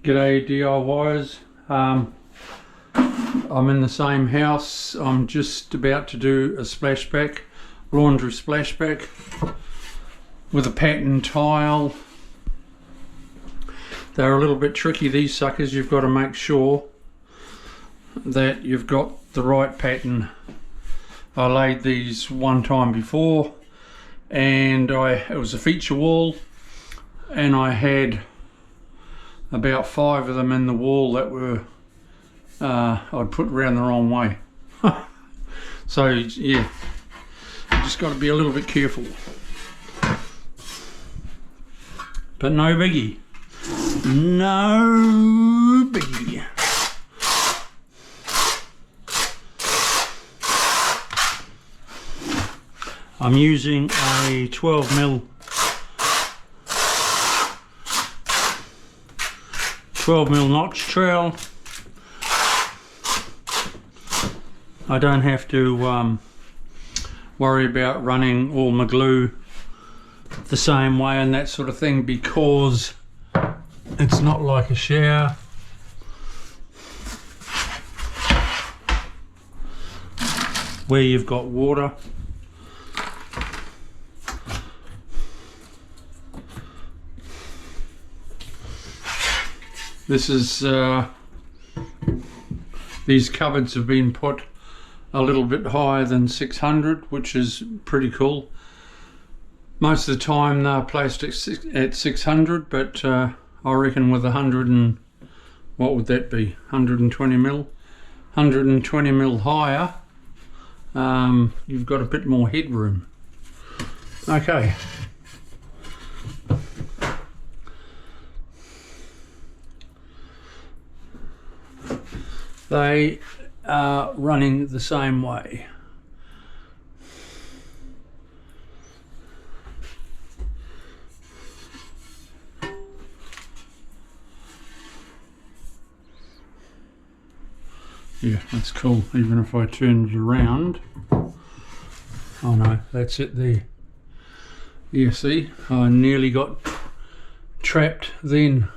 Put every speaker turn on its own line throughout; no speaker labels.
G'day DIYers. I'm in the same house. I'm just about to do a splashback, laundry splashback with a pattern tile. They're a little bit tricky, these suckers. You've got to make sure that you've got the right pattern. I laid these one time before and it was a feature wall, and I had about 5 of them in the wall that were I'd put around the wrong way. So yeah, you just got to be a little bit careful, but no biggie, no biggie. I'm using a 12mm notch trowel. I don't have to worry about running all my glue the same way and that sort of thing, because it's not like a shower. Where you've got water. This is, these cupboards have been put a little bit higher than 600, which is pretty cool. Most of the time they're placed at 600, but I reckon with 100 and, what would that be, 120mm? 120mm higher, you've got a bit more headroom. Okay. They are running the same way. Yeah, that's cool. Even if I turn it around. Oh no, that's it there. Yeah, see, I nearly got trapped then,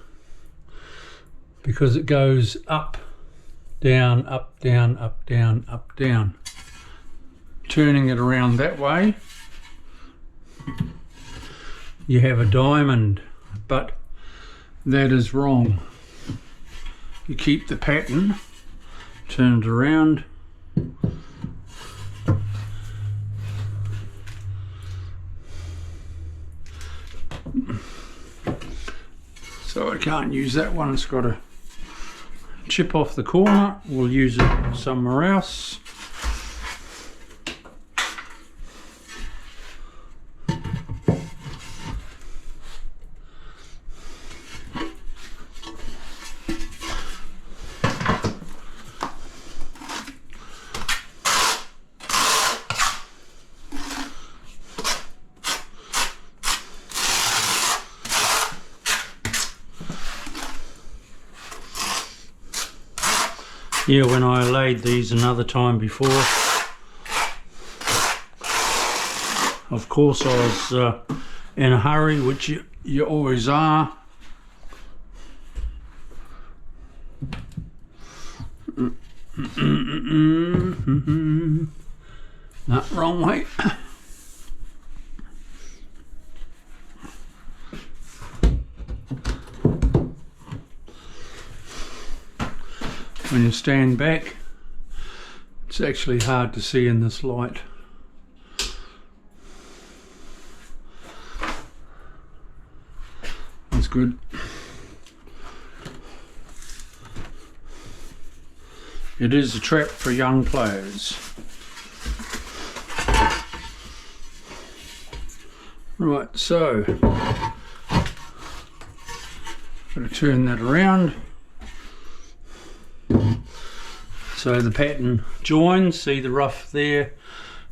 because it goes up, down, up, down, up, down, up, down. Turning it around that way, you have a diamond, but that is wrong. You keep the pattern, turn it around, so I can't use that one. It's got a chip off the corner. We'll use it somewhere else. Yeah, when I laid these another time before, of course I was in a hurry, which you always are. No, wrong way. When you stand back, it's actually hard to see in this light. That's good. It is a trap for young players. Right, so got to turn that around. So the pattern joins, see the rough there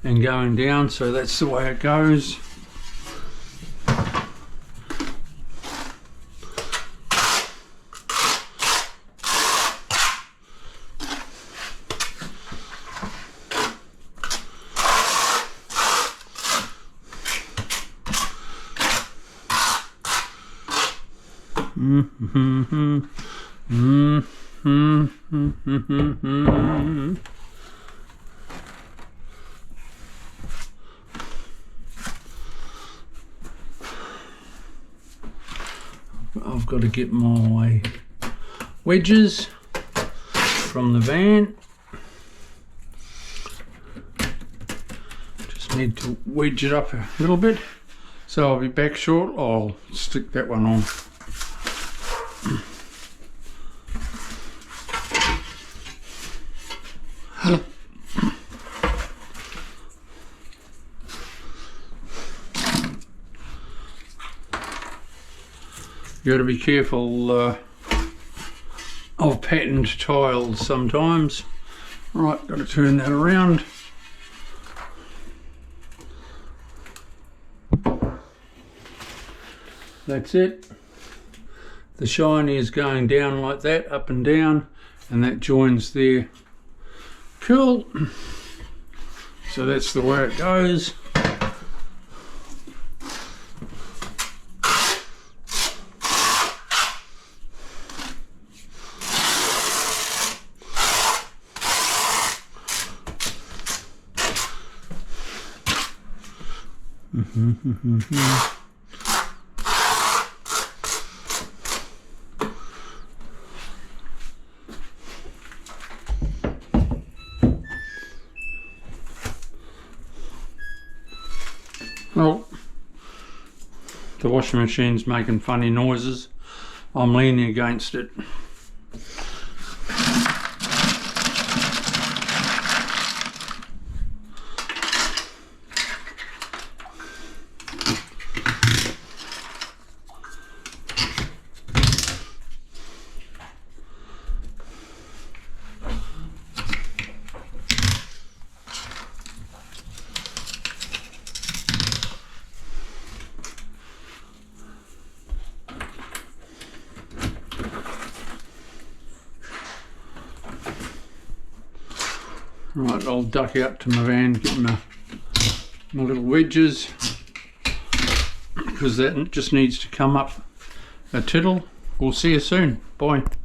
and going down, so that's the way it goes. I've got to get my wedges from the van. Just need to wedge it up a little bit. So I'll be back short. I'll stick that one on. You got to be careful of patterned tiles sometimes. Right, got to turn that around. That's it. The shiny is going down like that, up and down, and that joins there. Cool. So that's the way it goes. Well, the washing machine's making funny noises. I'm leaning against it. Right, I'll duck out to my van, get my little wedges, because that just needs to come up a tittle. We'll see you soon. Bye.